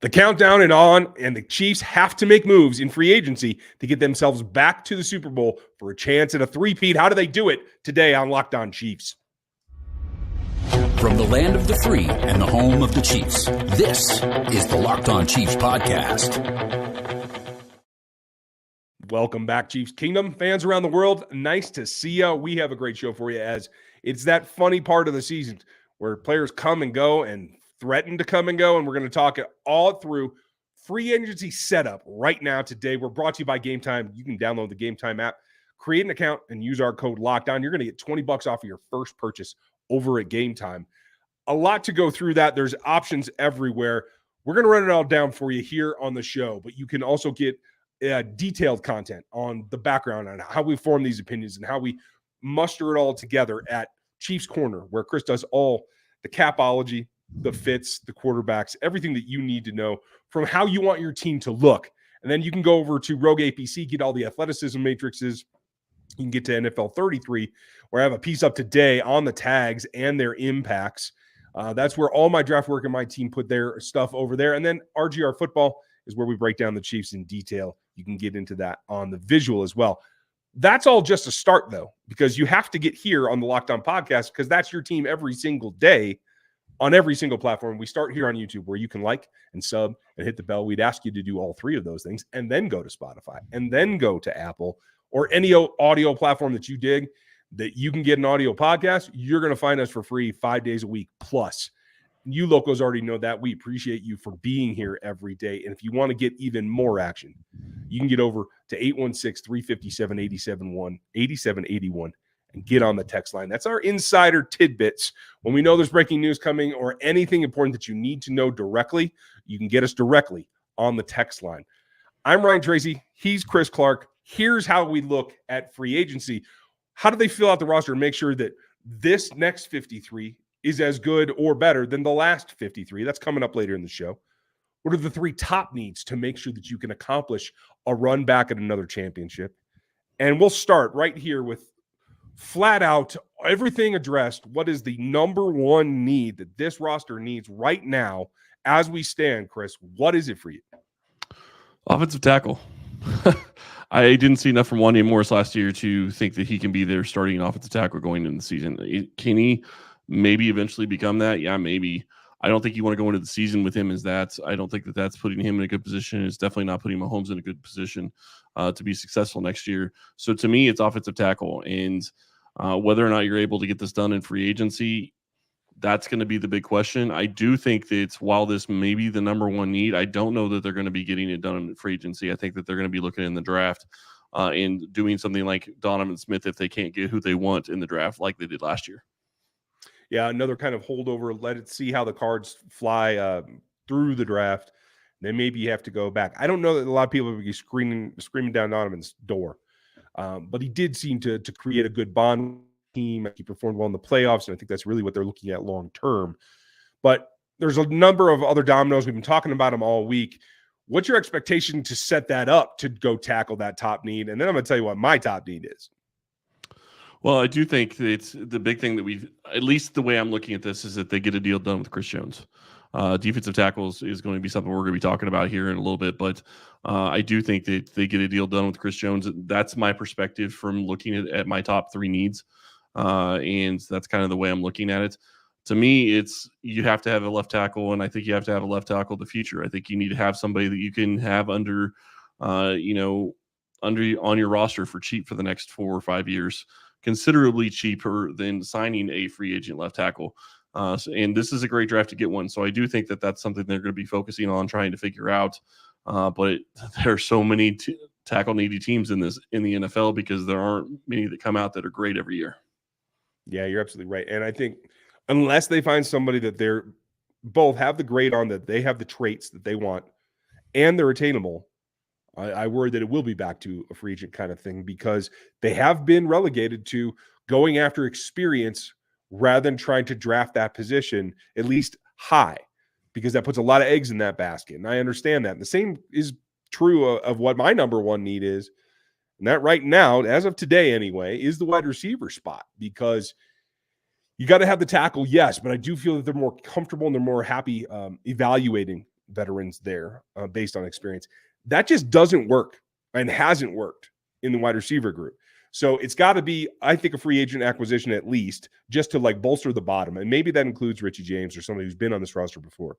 The countdown and on, and the Chiefs have to make moves in free agency to get themselves back to the Super Bowl for a chance at a three-peat. How do they do it? Today on Locked On Chiefs. From the land of the free and the home of the Chiefs, this is the Locked On Chiefs podcast. Welcome back, Chiefs Kingdom. Fans around the world, nice to see you. We have a great show for you, as it's that funny part of the season where players come and go and threaten to come and go, and we're going to talk it all through free agency setup right now today. We're brought to you by Gametime. You can download the Gametime app, create an account, and use our code LOCKEDON. You're going to get $20 off of your first purchase over at Gametime. A lot to go through that. There's options everywhere. We're going to run it all down for you here on the show, but you can also get detailed content on the background on how we form these opinions and how we muster it all together at Chiefs Corner, where Chris does all the capology, the fits, the quarterbacks, everything that you need to know from how you want your team to look. And then you can go over to Rogue APC, get all the athleticism matrices. You can get to NFL 33, where I have a piece up today on the tags and their impacts. That's where all my draft work and my team put their stuff over there. And then RGR Football is where we break down the Chiefs in detail. You can get into that on the visual as well. That's all just a start, though, because you have to get here on the Locked On podcast, because that's your team every single day on every single platform. We start here on YouTube, where you can like and sub and hit the bell. We'd ask you to do all three of those things, and then go to Spotify, and then go to Apple or any audio platform that you dig that you can get an audio podcast. You're going to find us for free 5 days a week plus. You locals already know that. We appreciate you for being here every day. And if you want to get even more action, you can get over to 816-357-8781 and get on the text line. That's our insider tidbits. When we know there's breaking news coming or anything important that you need to know directly, you can get us directly on the text line. I'm Ryan Tracy. He's Chris Clark. Here's how we look at free agency. How do they fill out the roster and make sure that this next 53 is as good or better than the last 53? That's coming up later in the show. What are the three top needs to make sure that you can accomplish a run back at another championship? And we'll start right here with flat out everything addressed. What is the number one need that this roster needs right now as we stand, Chris? What is it for you? Offensive tackle. I didn't see enough from Wanya Morris last year to think that he can be their starting offensive tackle going into the season. Can he maybe eventually become that? Yeah, maybe. I don't think you want to go into the season with him as that. I don't think that that's putting him in a good position. It's definitely not putting Mahomes in a good position to be successful next year. So to me, it's offensive tackle. And whether or not you're able to get this done in free agency, that's going to be the big question. I do think that while this may be the number one need, I don't know that they're going to be getting it done in free agency. I think that they're going to be looking in the draft and doing something like Donovan Smith if they can't get who they want in the draft like they did last year. Yeah, another kind of holdover. Let it see how the cards fly through the draft. Then maybe you have to go back. I don't know that a lot of people would be screaming down Donovan's door, but he did seem to create a good bond team. He performed well in the playoffs, and I think that's really what they're looking at long term. But there's a number of other dominoes. We've been talking about them all week. What's your expectation to set that up to go tackle that top need? And then I'm going to tell you what my top need is. Well, I do think that it's the big thing that at least the way I'm looking at this, is that they get a deal done with Chris Jones. Defensive tackles is going to be something we're going to be talking about here in a little bit, but I do think that they get a deal done with Chris Jones. That's my perspective from looking at my top three needs, and that's kind of the way I'm looking at it. To me, it's you have to have a left tackle, and I think you have to have a left tackle of the future. I think you need to have somebody that you can have on your roster for cheap for the next 4 or 5 years. Considerably cheaper than signing a free agent left tackle. And this is a great draft to get one. So I do think that that's something they're going to be focusing on trying to figure out. But there are so many tackle needy teams in the NFL because there aren't many that come out that are great every year. Yeah, you're absolutely right. And I think unless they find somebody that they're both have the grade on, that they have the traits that they want and they're attainable, I worry that it will be back to a free agent kind of thing, because they have been relegated to going after experience rather than trying to draft that position at least high, because that puts a lot of eggs in that basket. And I understand that. And the same is true of what my number one need is. And that right now, as of today anyway, is the wide receiver spot, because you got to have the tackle, yes, but I do feel that they're more comfortable and they're more happy evaluating veterans there based on experience. That just doesn't work and hasn't worked in the wide receiver group. So it's got to be, I think, a free agent acquisition at least, just to like bolster the bottom. And maybe that includes Richie James or somebody who's been on this roster before.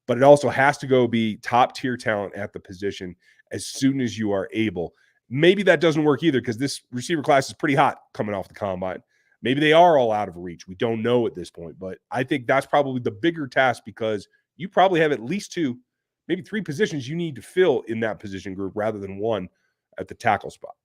But it also has to go be top tier talent at the position as soon as you are able. Maybe that doesn't work either because this receiver class is pretty hot coming off the combine. Maybe they are all out of reach. We don't know at this point, but I think that's probably the bigger task because you probably have at least 2, maybe 3 positions you need to fill in that position group rather than 1 at the tackle spot.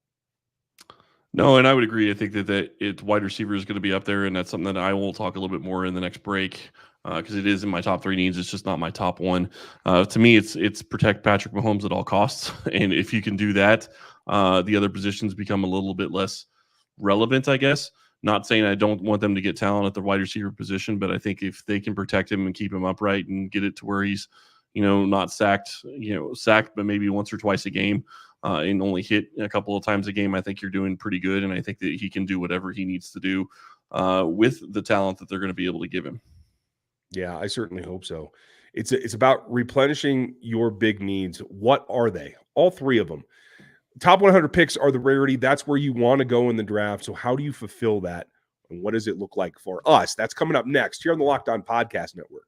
No, and I would agree. I think that it's wide receiver is going to be up there, and that's something that I will talk a little bit more in the next break because it is in my top 3 needs. It's just not my top 1. To me, it's protect Patrick Mahomes at all costs, and if you can do that, the other positions become a little bit less relevant, I guess. Not saying I don't want them to get talent at the wide receiver position, but I think if they can protect him and keep him upright and get it to where he's, not sacked, but maybe once or twice a game, and only hit a couple of times a game, I think you're doing pretty good. And I think that he can do whatever he needs to do with the talent that they're going to be able to give him. Yeah, I certainly hope so. It's about replenishing your big needs. What are they? All 3 of them. Top 100 picks are the rarity. That's where you want to go in the draft. So how do you fulfill that? And what does it look like for us? That's coming up next here on the Locked On Podcast Network.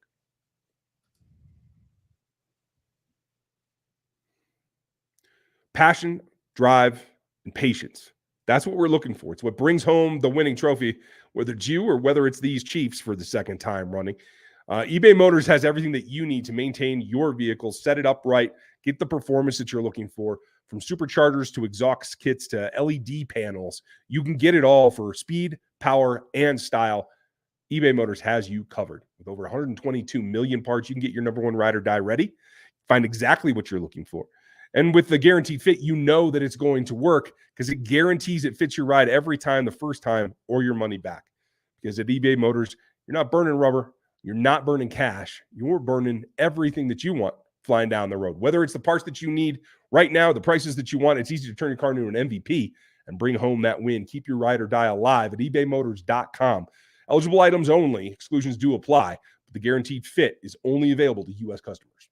Passion, drive, and patience. That's what we're looking for. It's what brings home the winning trophy, whether it's you or whether it's these Chiefs for the second time running. eBay Motors has everything that you need to maintain your vehicle, set it up right, get the performance that you're looking for. From superchargers to exhaust kits to LED panels, you can get it all for speed, power, and style. eBay Motors has you covered. With over 122 million parts, you can get your number one ride or die ready. Find exactly what you're looking for. And with the guaranteed fit, you know that it's going to work because it guarantees it fits your ride every time, the first time, or your money back. Because at eBay Motors, you're not burning rubber, you're not burning cash, you're burning everything that you want flying down the road. Whether it's the parts that you need right now, the prices that you want, it's easy to turn your car into an MVP and bring home that win. Keep your ride or die alive at ebaymotors.com. Eligible items only. Exclusions do apply. But the guaranteed fit is only available to U.S. customers.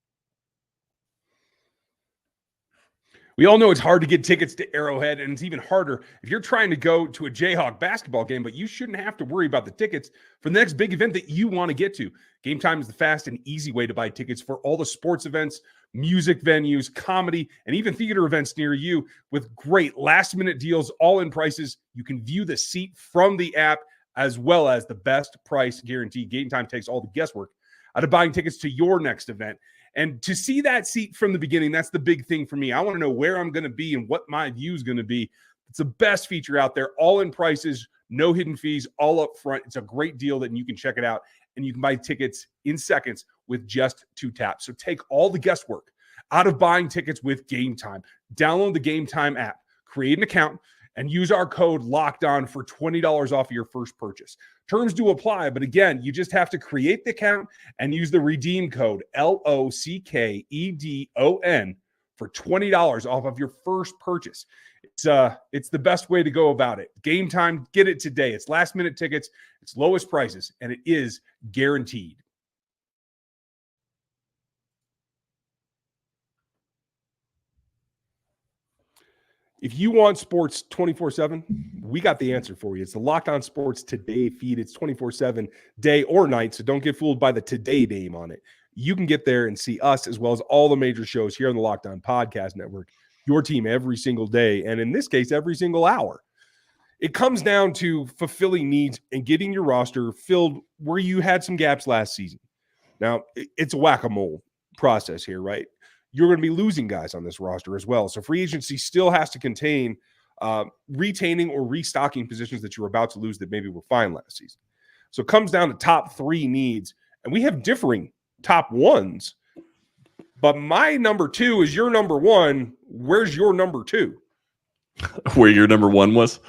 We all know it's hard to get tickets to Arrowhead, and it's even harder if you're trying to go to a Jayhawk basketball game, but you shouldn't have to worry about the tickets for the next big event that you want to get to. Gametime is the fast and easy way to buy tickets for all the sports events, music venues, comedy, and even theater events near you with great last-minute deals, all-in prices. You can view the seat from the app as well as the best price guarantee. Gametime takes all the guesswork out of buying tickets to your next event. And to see that seat from the beginning, that's the big thing for me. I want to know where I'm going to be and what my view is going to be. It's the best feature out there. All in prices, no hidden fees, all up front. It's a great deal that you can check it out. And you can buy tickets in seconds with just 2 taps. So take all the guesswork out of buying tickets with Gametime. Download the Gametime app, create an account, and use our code LOCKEDON for $20 off of your first purchase. Terms do apply, but again, you just have to create the account and use the redeem code LOCKEDON for $20 off of your first purchase. It's the best way to go about it. Gametime, get it today. It's last-minute tickets, it's lowest prices, and it is guaranteed. If you want sports 24/7, we got the answer for you. It's the Locked On Sports Today feed. It's 24/7, day or night, so don't get fooled by the Today name on it. You can get there and see us as well as all the major shows here on the Locked On Podcast Network, your team every single day, and in this case, every single hour. It comes down to fulfilling needs and getting your roster filled where you had some gaps last season. Now, it's a whack-a-mole process here, right? You're going to be losing guys on this roster as well. So free agency still has to contain retaining or restocking positions that you're about to lose that maybe were fine last season. So it comes down to top 3 needs, and we have differing top 1s. But my number 2 is your number 1. Where's your number 2? Where your number 1 was?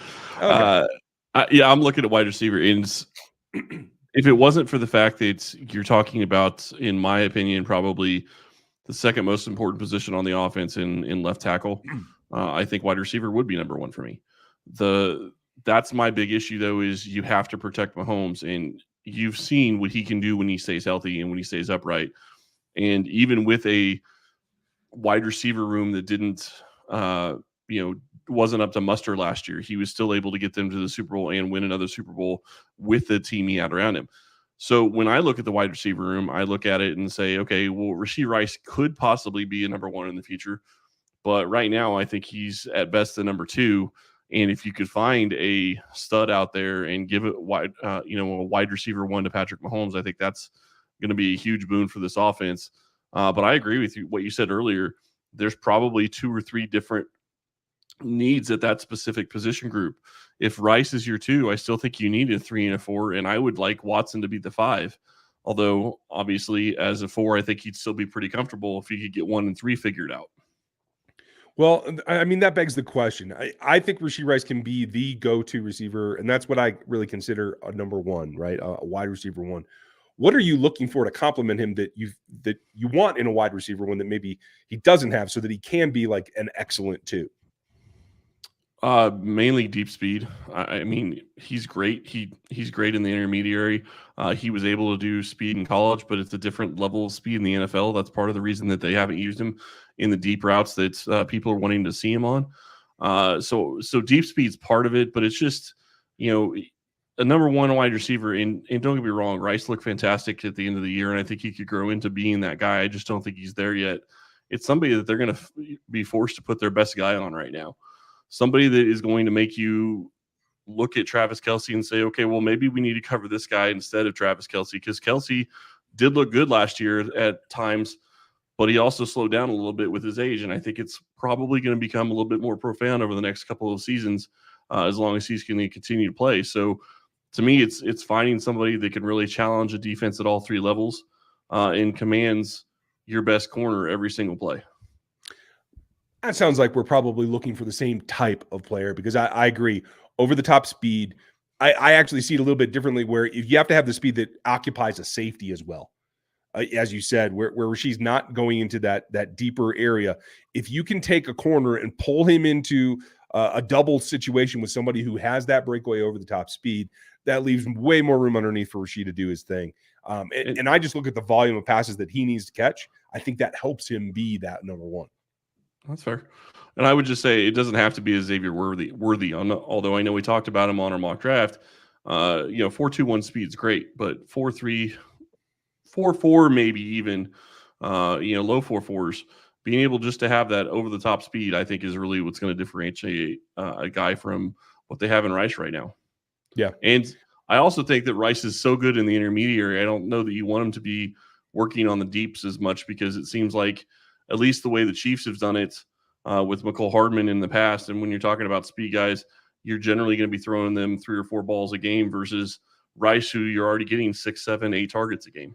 Okay. I'm looking at wide receiver. And if it wasn't for the fact that you're talking about, in my opinion, probably the second most important position on the offense in left tackle, I think wide receiver would be number 1 for me. That's my big issue, though, is you have to protect Mahomes, and you've seen what he can do when he stays healthy and when he stays upright. And even with a wide receiver room that didn't, wasn't up to muster last year, he was still able to get them to the Super Bowl and win another Super Bowl with the team he had around him. So when I look at the wide receiver room, I look at it and say, okay, well, Rashee Rice could possibly be a number one in the future. But right now, I think he's at best the number two. And if you could find a stud out there and give it a wide receiver one to Patrick Mahomes, I think that's going to be a huge boon for this offense. But I agree with you. What you said earlier, there's probably 2 or 3 different needs at that specific position group. If Rice is your 2, I still think you need a 3 and a 4, and I would like Watson to be the 5. Although, obviously, as a 4, I think he'd still be pretty comfortable if he could get 1 and 3 figured out. Well, I mean, that begs the question. I think Rashee Rice can be the go-to receiver, and that's what I really consider a number one, right? A wide receiver one. What are you looking for to complement him that you want in a wide receiver one that maybe he doesn't have, so that he can be like an excellent 2? Mainly deep speed. I mean, he's great. He's great in the intermediary. He was able to do speed in college, but it's a different level of speed in the NFL. That's part of the reason that they haven't used him in the deep routes that people are wanting to see him on. So deep speed's part of it, but it's just, a number one wide receiver. And don't get me wrong, Rice looked fantastic at the end of the year, and I think he could grow into being that guy. I just don't think he's there yet. It's somebody that they're going to be forced to put their best guy on right now. Somebody that is going to make you look at Travis Kelce and say, okay, well, maybe we need to cover this guy instead of Travis Kelce, because Kelce did look good last year at times, but he also slowed down a little bit with his age. And I think it's probably going to become a little bit more profound over the next couple of seasons, as long as he's going to continue to play. So to me, it's finding somebody that can really challenge a defense at all 3 levels and commands your best corner every single play. That sounds like we're probably looking for the same type of player, because I agree. Over the top speed, I actually see it a little bit differently, where if you have to have the speed that occupies a safety as well. As you said, where she's not going into that deeper area. If you can take a corner and pull him into a double situation with somebody who has that breakaway over the top speed, that leaves way more room underneath for Rashee to do his thing. And I just look at the volume of passes that he needs to catch. I think that helps him be that number one. That's fair. And I would just say it doesn't have to be a Xavier Worthy. Although I know we talked about him on our mock draft. 4.21 speed's great, but 4.3, 4.4 maybe even, low 4.4s. Being able just to have that over the top speed, I think, is really what's going to differentiate a guy from what they have in Rice right now. Yeah. And I also think that Rice is so good in the intermediary. I don't know that you want him to be working on the deeps as much, because it seems like, at least the way the Chiefs have done it with McCole Hardman in the past. And when you're talking about speed guys, you're generally going to be throwing them 3 or 4 balls a game versus Rice, who you're already getting 6, 7, 8 targets a game.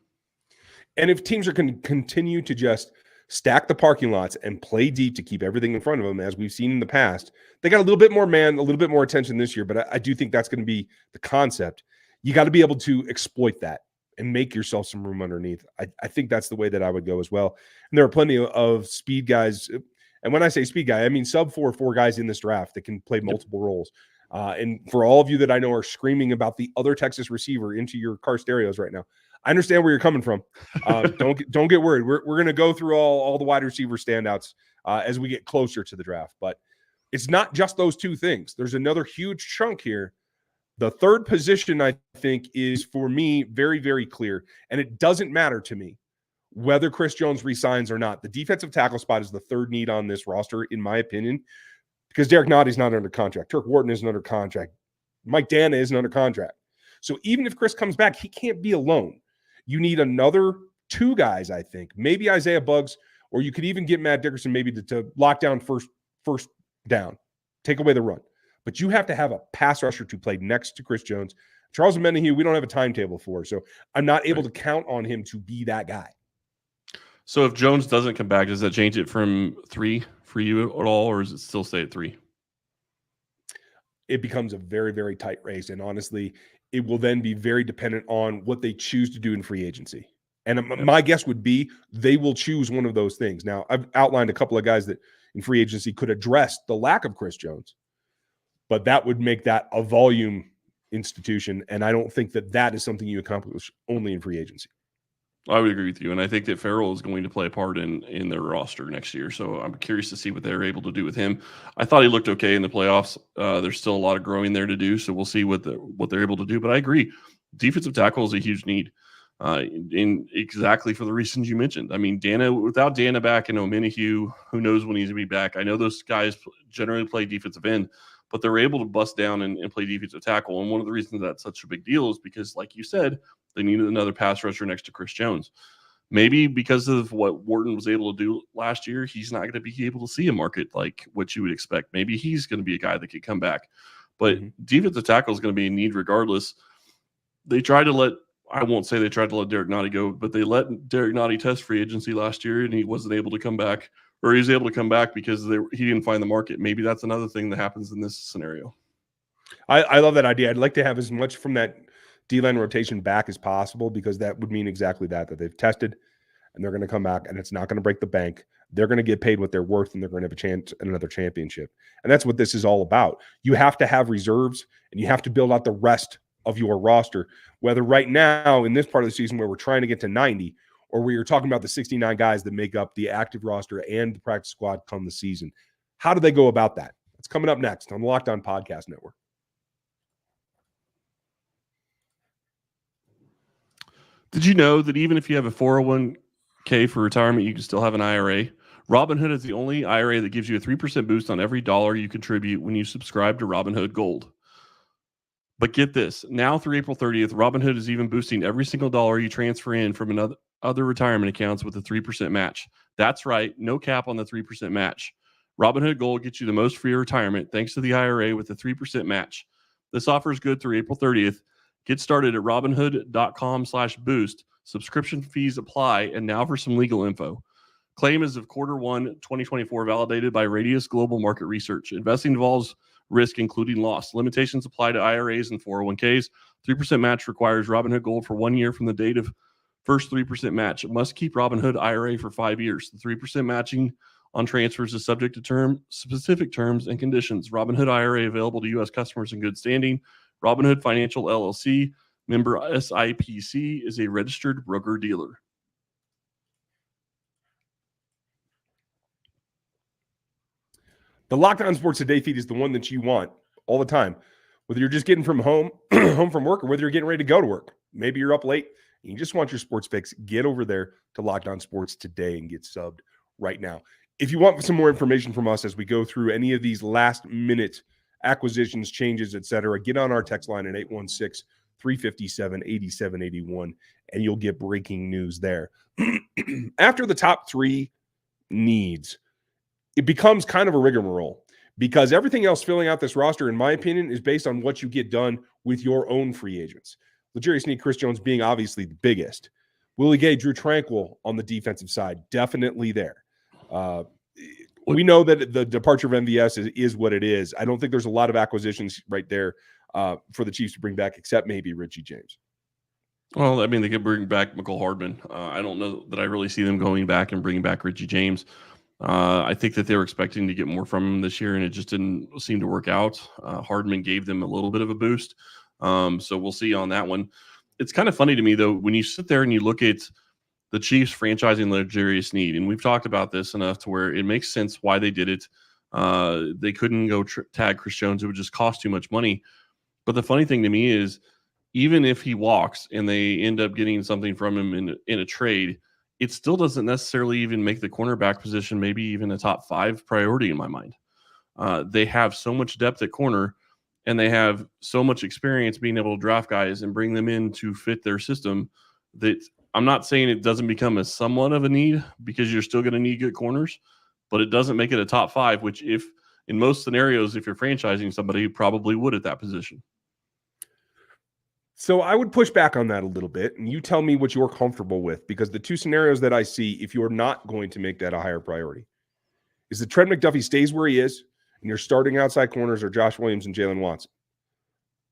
And if teams are going to continue to just stack the parking lots and play deep to keep everything in front of them, as we've seen in the past, they got a little bit more attention this year. But I do think that's going to be the concept. You got to be able to exploit that and make yourself some room underneath. I think that's the way that I would go as well. And there are plenty of speed guys. And when I say speed guy, I mean sub 4.4 guys in this draft that can play multiple roles. And for all of you that I know are screaming about the other Texas receiver into your car stereos right now, I understand where you're coming from. Don't get worried. We're going to go through all the wide receiver standouts as we get closer to the draft. But it's not just those 2 things. There's another huge chunk here. The third position, I think, is, for me, very, very clear. And it doesn't matter to me whether Chris Jones resigns or not. The defensive tackle spot is the third need on this roster, in my opinion, because Derek Notty's not under contract. Turk Wharton isn't under contract. Mike Dana isn't under contract. So even if Chris comes back, he can't be alone. You need another 2 guys, I think. Maybe Isaiah Buggs, or you could even get Matt Dickerson maybe to lock down first down, take away the run. But you have to have a pass rusher to play next to Chris Jones. Charles Menahue, we don't have a timetable for, so I'm not able to count on him to be that guy. So if Jones doesn't come back, does that change it from 3 for you at all, or does it still stay at 3? It becomes a very, very tight race. And honestly, it will then be very dependent on what they choose to do in free agency. And my guess would be they will choose one of those things. Now, I've outlined a couple of guys that in free agency could address the lack of Chris Jones, but that would make that a volume institution. And I don't think that is something you accomplish only in free agency. I would agree with you, and I think that Farrell is going to play a part in their roster next year. So I'm curious to see what they're able to do with him. I thought he looked okay in the playoffs. There's still a lot of growing there to do, so we'll see what they're able to do. But I agree, defensive tackle is a huge need, in exactly for the reasons you mentioned. I mean, without Dana back and Omenihu, who knows when he's going to be back? I know those guys generally play defensive end, but they're able to bust down and play defensive tackle. And one of the reasons that's such a big deal is because, like you said, they needed another pass rusher next to Chris Jones. Maybe because of what Wharton was able to do last year, he's not going to be able to see a market like what you would expect. Maybe he's going to be a guy that could come back. But defensive tackle is going to be in need regardless. I won't say they tried to let Derek Nottie go, but they let Derek Nottie test free agency last year, and he wasn't able to come back. Or he was able to come back because he didn't find the market. Maybe that's another thing that happens in this scenario. I love that idea. I'd like to have as much from that D-line rotation back as possible, because that would mean exactly that they've tested and they're going to come back, and it's not going to break the bank. They're going to get paid what they're worth, and they're going to have a chance at another championship. And that's what this is all about. You have to have reserves, and you have to build out the rest of your roster, whether right now in this part of the season where we're trying to get to 90, or where you're talking about the 69 guys that make up the active roster and the practice squad come the season. How do they go about that? It's coming up next on the Locked On Podcast Network. Did you know that even if you have a 401k for retirement, you can still have an IRA? Robinhood is the only IRA that gives you a 3% boost on every dollar you contribute when you subscribe to Robinhood Gold. But get this, now through April 30th, Robinhood is even boosting every single dollar you transfer in from other retirement accounts with a 3% match. That's right, no cap on the 3% match. Robinhood Gold gets you the most for your retirement thanks to the IRA with the 3% match. This offer is good through April 30th. Get started at robinhood.com/boost. Subscription fees apply. And now for some legal info. Claim is of Q1 2024, validated by Radius Global Market Research. Investing involves risk, including loss. Limitations apply to IRAs and 401ks. 3% match requires Robinhood Gold for 1 year from the date of first 3% match. It must keep Robinhood IRA for 5 years. The 3% matching on transfers is subject to specific terms and conditions. Robinhood IRA available to U.S. customers in good standing. Robinhood Financial LLC, member SIPC, is a registered broker-dealer. The Locked On Sports Today feed is the one that you want all the time, whether you're just getting from home from work, or whether you're getting ready to go to work. Maybe you're up late and you just want your sports fix. Get over there to Locked On Sports Today and get subbed right now. If you want some more information from us as we go through any of these last-minute acquisitions, changes, etc., get on our text line at 816-357-8781, and you'll get breaking news there. After the top three needs, it becomes kind of a rigmarole, because everything else filling out this roster, in my opinion, is based on what you get done with your own free agents. L'Jarius Sneed, Chris Jones being obviously the biggest. Willie Gay, Drew Tranquill on the defensive side, definitely there. We know that the departure of MVS is what it is. I don't think there's a lot of acquisitions right there for the Chiefs to bring back, except maybe Richie James. Well, I mean, they could bring back McCole Hardman. I don't know that I really see them going back and bringing back Richie James. I think that they were expecting to get more from him this year, and it just didn't seem to work out. Hardman gave them a little bit of a boost. So we'll see on that one. It's kind of funny to me, though, when you sit there and you look at the Chiefs franchising L'Jarius Sneed, and we've talked about this enough to where it makes sense why they did it. They couldn't go tag Chris Jones. It would just cost too much money. But the funny thing to me is, even if he walks and they end up getting something from him in a trade, it still doesn't necessarily even make the cornerback position maybe even a top 5 priority in my mind. They have so much depth at corner, and they have so much experience being able to draft guys and bring them in to fit their system, that I'm not saying it doesn't become a somewhat of a need, because you're still going to need good corners, but it doesn't make it a top 5, which if in most scenarios, if you're franchising somebody, you probably would at that position. So I would push back on that a little bit, and you tell me what you're comfortable with, because the two scenarios that I see, if you're not going to make that a higher priority, is that Trent McDuffie stays where he is, and you're starting outside corners or Josh Williams and Jalen Watson.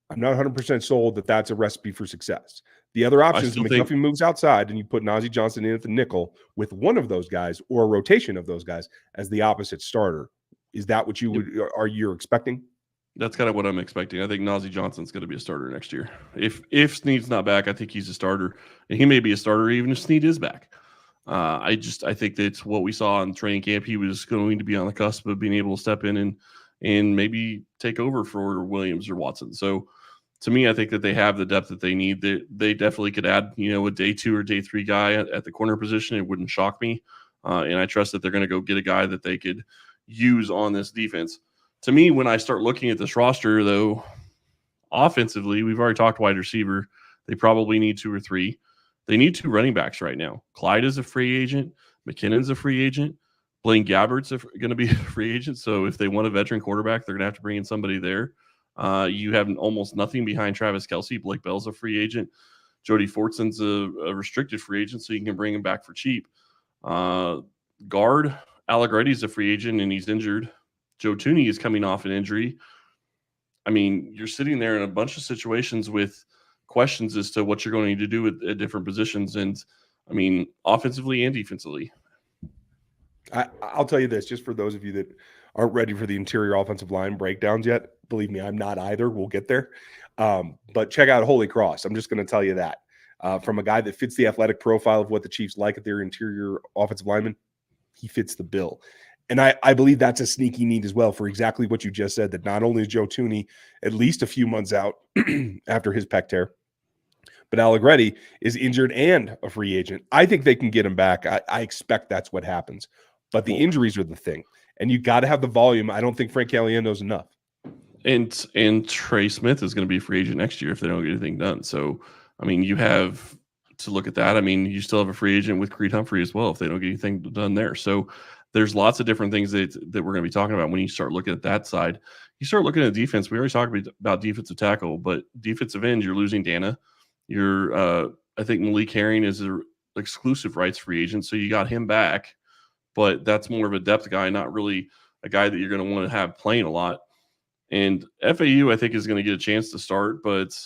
I'm not 100% sold that that's a recipe for success. The other option is McDuffie moves outside and you put Najee Johnson in at the nickel with one of those guys, or a rotation of those guys as the opposite starter. Is that what you're expecting? That's kind of what I'm expecting. I think Najee Johnson's going to be a starter next year. If Snead's not back, I think he's a starter, and he may be a starter even if Snead is back. I think that's what we saw in training camp. He was going to be on the cusp of being able to step in and maybe take over for Williams or Watson. So to me, I think that they have the depth that they need. They definitely could add, a day 2 or day 3 guy at the corner position. It wouldn't shock me. And I trust that they're going to go get a guy that they could use on this defense. To me, when I start looking at this roster, though, offensively, we've already talked wide receiver. They probably need 2 or 3. They need 2 running backs right now. Clyde is a free agent. McKinnon's a free agent. Blaine Gabbert's going to be a free agent. So if they want a veteran quarterback, they're going to have to bring in somebody there. You have almost nothing behind Travis Kelce. Blake Bell's a free agent. Jody Fortson's a restricted free agent, so you can bring him back for cheap. Guard Allegretti's a free agent, and he's injured. Joe Thuney is coming off an injury. I mean, you're sitting there in a bunch of situations with questions as to what you're going to do at different positions. And, I mean, offensively and defensively. I'll tell you this, just for those of you that aren't ready for the interior offensive line breakdowns yet. Believe me, I'm not either. We'll get there. But check out Holy Cross. I'm just going to tell you that. From a guy that fits the athletic profile of what the Chiefs like at their interior offensive lineman, he fits the bill. And I believe that's a sneaky need as well for exactly what you just said, that not only is Joe Thuney at least a few months out after his pec tear, but Allegretti is injured and a free agent. I think they can get him back. I expect that's what happens. But the injuries are the thing. And you got to have the volume. I don't think Frank Caliendo's enough. And Trey Smith is going to be a free agent next year if they don't get anything done. So, I mean, you have to look at that. I mean, you still have a free agent with Creed Humphrey as well if they don't get anything done there. So there's lots of different things that we're going to be talking about when you start looking at that side. You start looking at defense. We already talked about defensive tackle, but defensive end, you're losing Dana. I think Malik Herring is an exclusive rights free agent, so you got him back. But that's more of a depth guy, not really a guy that you're going to want to have playing a lot. And FAU, I think, is going to get a chance to start, but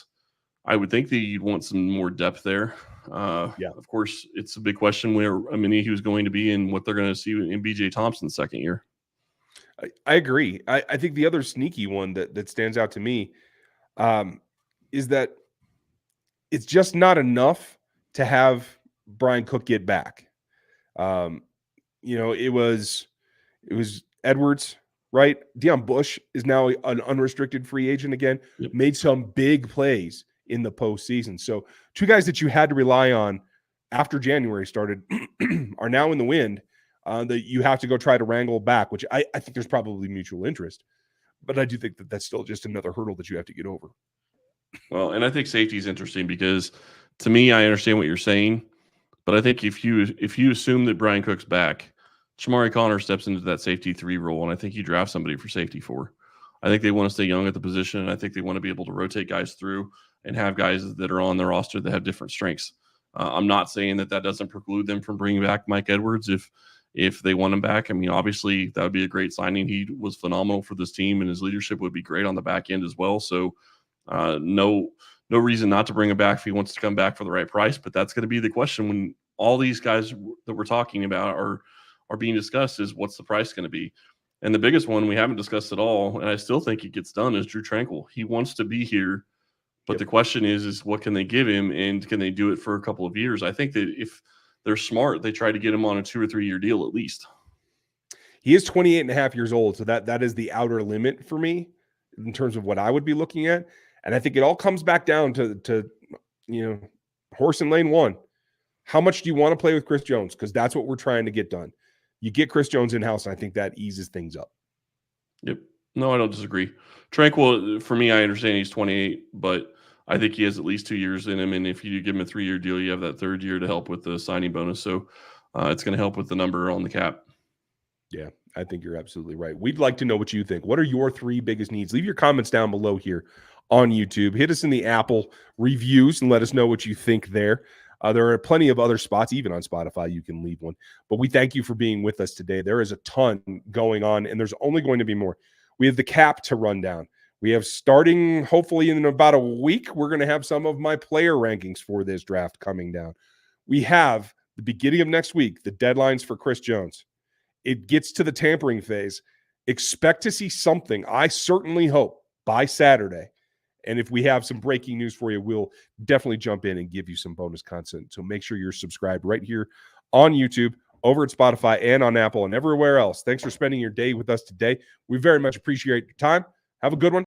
I would think that you'd want some more depth there. Of course, it's a big question where Amini was going to be and what they're going to see in BJ Thompson's second year. I agree. I think the other sneaky one that stands out to me is that it's just not enough to have Brian Cook get back. It was Edwards, right? Deion Bush is now an unrestricted free agent again. Yep. Made some big plays in the postseason. So 2 guys that you had to rely on after January started are now in the wind that you have to go try to wrangle back, which I think there's probably mutual interest. But I do think that that's still just another hurdle that you have to get over. Well, and I think safety is interesting because to me, I understand what you're saying. But I think if you assume that Brian Cook's back, Shamari Connor steps into that safety 3 role, and I think you draft somebody for safety 4. I think they want to stay young at the position, and I think they want to be able to rotate guys through and have guys that are on their roster that have different strengths. I'm not saying that doesn't preclude them from bringing back Mike Edwards if they want him back. I mean, obviously, that would be a great signing. He was phenomenal for this team, and his leadership would be great on the back end as well. So no reason not to bring him back if he wants to come back for the right price. But that's going to be the question when all these guys that we're talking about are being discussed is what's the price going to be? And the biggest one we haven't discussed at all, and I still think it gets done, is Drew Tranquil. He wants to be here, but the question is what can they give him, and can they do it for a couple of years? I think that if they're smart, they try to get him on a 2 or 3 year deal at least. He is 28 and a half years old, so that is the outer limit for me in terms of what I would be looking at. And I think it all comes back down to horse in lane 1. How much do you want to play with Chris Jones? Because that's what we're trying to get done. You get Chris Jones in-house, and I think that eases things up. Yep. No, I don't disagree. Tranquil, for me, I understand he's 28, but I think he has at least 2 years in him. And if you give him a 3 year deal, you have that 3rd year to help with the signing bonus. So it's going to help with the number on the cap. Yeah, I think you're absolutely right. We'd like to know what you think. What are your 3 biggest needs? Leave your comments down below here on YouTube. Hit us in the Apple reviews and let us know what you think there. There are plenty of other spots, even on Spotify, you can leave one. But we thank you for being with us today. There is a ton going on, and there's only going to be more. We have the cap to run down. We have starting, hopefully in about a week, we're going to have some of my player rankings for this draft coming down. We have the beginning of next week, the deadlines for Chris Jones. It gets to the tampering phase. Expect to see something, I certainly hope, by Saturday. And if we have some breaking news for you, we'll definitely jump in and give you some bonus content. So make sure you're subscribed right here on YouTube, over at Spotify, and on Apple and everywhere else. Thanks for spending your day with us today. We very much appreciate your time. Have a good one.